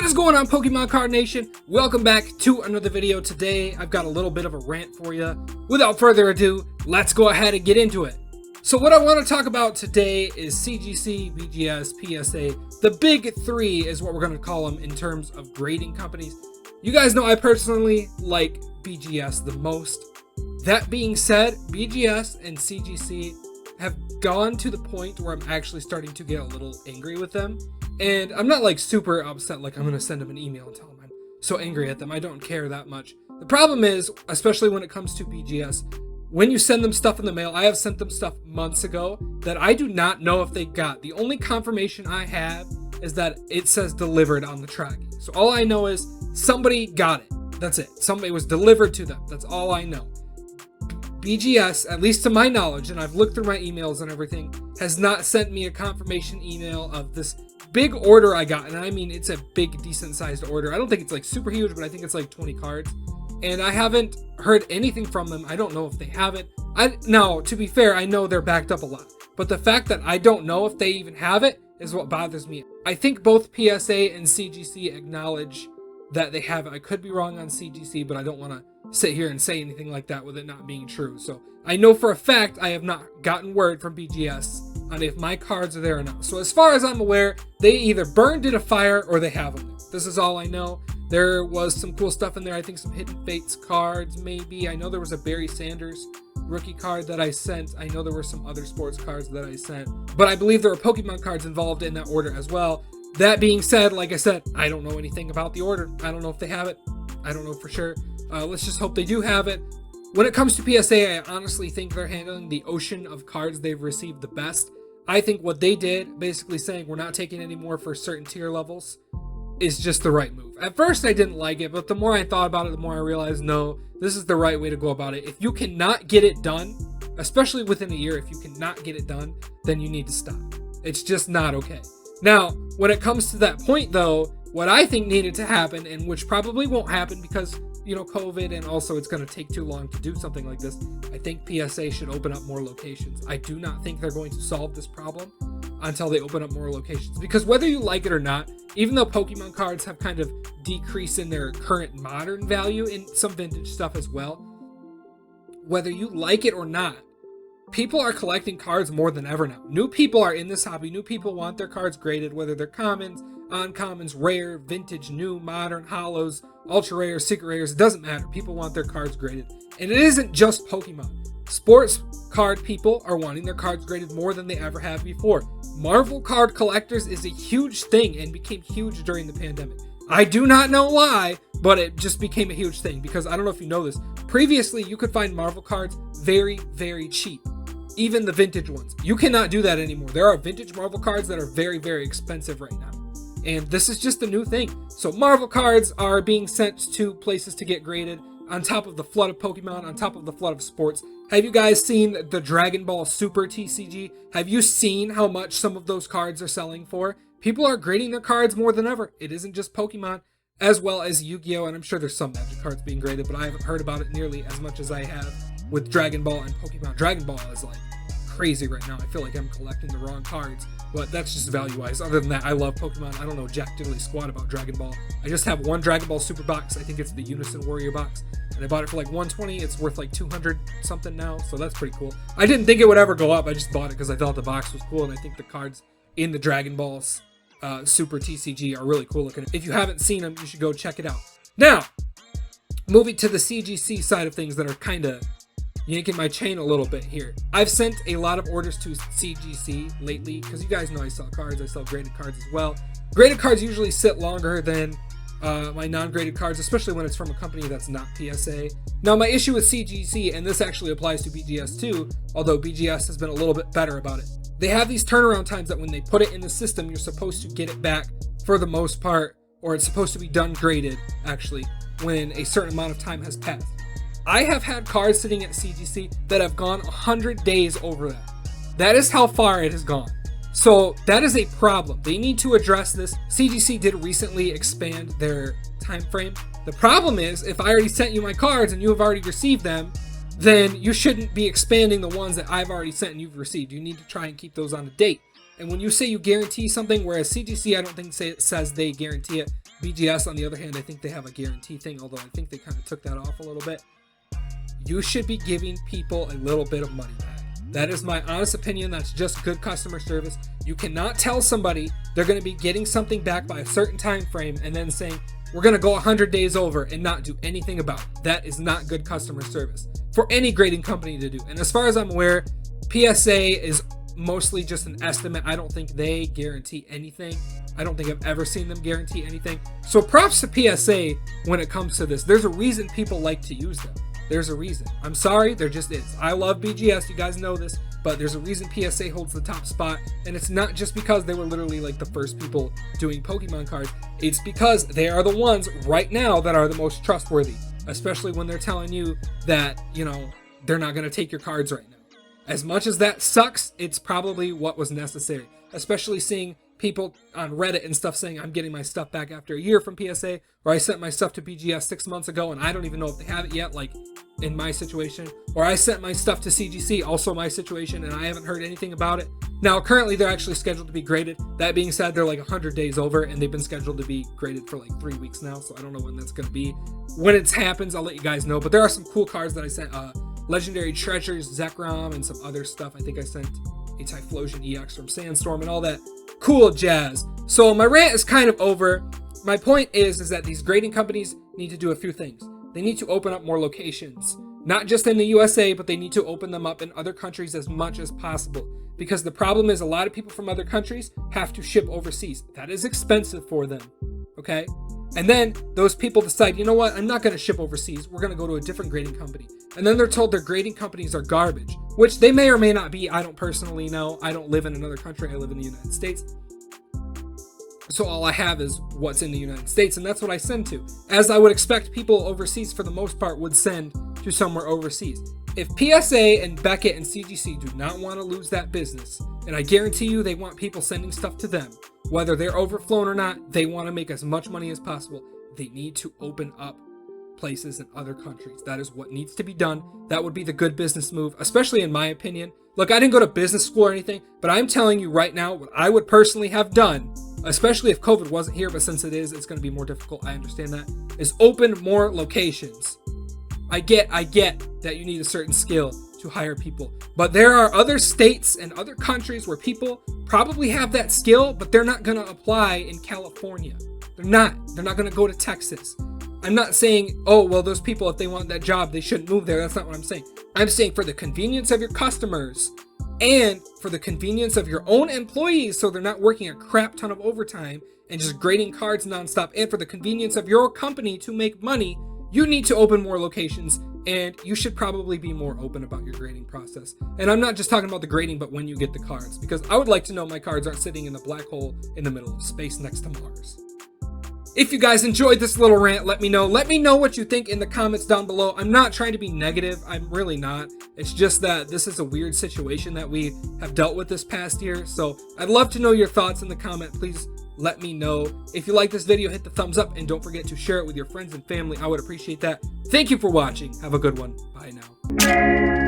What is going on, Pokemon Card Nation? Welcome back to another video. Today, I've got a little bit of a rant for you. Without further ado, let's go ahead and get into it. So what I want to talk about today is CGC, BGS, PSA. The big three is what we're going to call them in terms of grading companies. You guys know I personally like BGS the most. That being said, BGS and CGC have gone to the point where I'm actually starting to get a little angry with them. And I'm not like super upset, like I'm going to send them an email and tell them I'm so angry at them. I don't care that much. The problem is, especially when it comes to BGS, when you send them stuff in the mail, I have sent them stuff months ago that I do not know if they got. The only confirmation I have is that it says delivered on the tracking. So all I know is somebody got it. That's it. Somebody was delivered to them. That's all I know. BGS, at least to my knowledge, and I've looked through my emails and everything, has not sent me a confirmation email of this big order I got. And I mean, it's a big, decent sized order. I don't think it's like super huge, but I think it's like 20 cards. And I haven't heard anything from them. I don't know if they have it. Now, to be fair, I know they're backed up a lot. But the fact that I don't know if they even have it is what bothers me. I think both PSA and CGC acknowledge that they have it. I could be wrong on CGC, but I don't want to sit here and say anything like that with it not being true. So I know for a fact I have not gotten word from BGS on if my cards are there or not. So as far as I'm aware, they either burned it a fire or they have them. This is all I know. There was some cool stuff in there. I think some Hidden Fates cards, maybe. I know there was a Barry Sanders rookie card that I sent. I know there were some other sports cards that I sent. But I believe there were Pokemon cards involved in that order as well. That being said, like I said, I don't know anything about the order. I don't know if they have it. I don't know for sure. Let's just hope they do have it. When it comes to PSA, I honestly think they're handling the ocean of cards they've received the best. I think what they did, basically saying we're not taking any more for certain tier levels, is just the right move. At first, I didn't like it, but the more I thought about it, the more I realized, no, this is the right way to go about it. If you cannot get it done, especially within a year, if you cannot get it done, then you need to stop. It's just not okay. Now, when it comes to that point, though, what I think needed to happen, and which probably won't happen because, you know, COVID, and also it's going to take too long to do something like this, I think PSA should open up more locations. I do not think they're going to solve this problem until they open up more locations. Because whether you like it or not, even though Pokemon cards have kind of decreased in their current modern value in some vintage stuff as well, whether you like it or not, people are collecting cards more than ever now. New people are in this hobby. New people want their cards graded, whether they're commons, uncommons, rare, vintage, new, modern, holos, ultra rares, secret rares. It doesn't matter. People want their cards graded. And it isn't just Pokemon. Sports card people are wanting their cards graded more than they ever have before. Marvel card collectors is a huge thing and became huge during the pandemic. I do not know why, but it just became a huge thing because I don't know if you know this. Previously, you could find Marvel cards very, very cheap. Even the vintage ones. You cannot do that anymore. There are vintage Marvel cards that are very, very expensive right now. And this is just a new thing. So Marvel cards are being sent to places to get graded on top of the flood of Pokemon, on top of the flood of sports. Have you guys seen the Dragon Ball Super TCG? Have you seen how much some of those cards are selling for? People are grading their cards more than ever. It isn't just Pokemon, as well as Yu-Gi-Oh! And I'm sure there's some Magic cards being graded, but I haven't heard about it nearly as much as I have with Dragon Ball and Pokemon. Dragon Ball is like crazy right now. I feel like I'm collecting the wrong cards, but that's just value-wise. Other than that, I love Pokemon. I don't know jack diddly squat about Dragon Ball. I just have one Dragon Ball Super box. I think it's the Unison Warrior box, and I bought it for like $120. It's worth like 200 something now, so that's pretty cool. I didn't think it would ever go up. I just bought it because I thought the box was cool, and I think the cards in the Dragon Balls Super TCG are really cool looking. If you haven't seen them, you should go check it out. Now, moving to the CGC side of things that are kind of yanking my chain a little bit here. I've sent a lot of orders to CGC lately because you guys know I sell cards. I sell graded cards as well. Graded cards usually sit longer than my non-graded cards, especially when it's from a company that's not PSA. Now, my issue with CGC, and this actually applies to BGS too, although BGS has been a little bit better about it. They have these turnaround times that when they put it in the system, you're supposed to get it back for the most part, or it's supposed to be done graded, actually, when a certain amount of time has passed. I have had cards sitting at CGC that have gone 100 days over that. That is how far it has gone. So that is a problem. They need to address this. CGC did recently expand their time frame. The problem is, if I already sent you my cards and you have already received them, then you shouldn't be expanding the ones that I've already sent and you've received. You need to try and keep those on a date. And when you say you guarantee something, whereas CGC, I don't think says they guarantee it, BGS, on the other hand, I think they have a guarantee thing, although I think they kind of took that off a little bit. You should be giving people a little bit of money back. That is my honest opinion. That's just good customer service. You cannot tell somebody they're going to be getting something back by a certain time frame and then saying, we're going to go 100 days over and not do anything about it. That is not good customer service for any grading company to do. And as far as I'm aware, PSA is mostly just an estimate. I don't think they guarantee anything. I don't think I've ever seen them guarantee anything. So props to PSA when it comes to this. There's a reason people like to use them. There's a reason. I'm sorry, there just is. I love BGS, you guys know this, but there's a reason PSA holds the top spot, and it's not just because they were literally like the first people doing Pokemon cards. It's because they are the ones right now that are the most trustworthy, especially when they're telling you that, you know, they're not going to take your cards right now. As much as that sucks, it's probably what was necessary, especially seeing people on Reddit and stuff saying I'm getting my stuff back after a year from PSA, or I sent my stuff to BGS 6 months ago and I don't even know if they have it yet, like in my situation, or I sent my stuff to CGC, also my situation, and I haven't heard anything about it. Now currently they're actually scheduled to be graded. That being said, they're like 100 days over and they've been scheduled to be graded for like 3 weeks now, so I don't know when that's going to be. When it happens, I'll let you guys know, but there are some cool cards that I sent, Legendary Treasures, Zekrom, and some other stuff. I think I sent a Typhlosion EX from Sandstorm and all that cool jazz. So my rant is kind of over. My point is that these grading companies need to do a few things. They need to open up more locations, not just in the USA, but they need to open them up in other countries as much as possible, because the problem is a lot of people from other countries have to ship overseas. That is expensive for them, okay? And then those people decide, you know what, I'm not going to ship overseas. We're going to go to a different grading company. And then they're told their grading companies are garbage, which they may or may not be. I don't personally know. I don't live in another country. I live in the United States. So all I have is what's in the United States, and that's what I send to. As I would expect people overseas, for the most part, would send to somewhere overseas. If PSA and Beckett and CGC do not want to lose that business, and I guarantee you they want people sending stuff to them, whether they're overflown or not, they want to make as much money as possible. They need to open up places in other countries. That is what needs to be done. That would be the good business move, especially in my opinion. Look, I didn't go to business school or anything, but I'm telling you right now what I would personally have done, especially if COVID wasn't here, but since it is, it's going to be more difficult. I understand that, is open more locations. I get that you need a certain skill to hire people, but there are other states and other countries where people probably have that skill, but they're not going to apply in California. They're not going to go to Texas. I'm not saying, oh, well, those people, if they want that job, they shouldn't move there. That's not what I'm saying. I'm saying for the convenience of your customers and for the convenience of your own employees, so they're not working a crap ton of overtime and just grading cards nonstop, and for the convenience of your company to make money, you need to open more locations, and you should probably be more open about your grading process. And I'm not just talking about the grading, but when you get the cards, because I would like to know my cards aren't sitting in the black hole in the middle of space next to Mars. If you guys enjoyed this little rant, let me know. Let me know what you think in the comments down below. I'm not trying to be negative. I'm really not. It's just that this is a weird situation that we have dealt with this past year. So I'd love to know your thoughts in the comment. Please let me know. If you like this video, hit the thumbs up and don't forget to share it with your friends and family. I would appreciate that. Thank you for watching. Have a good one. Bye now.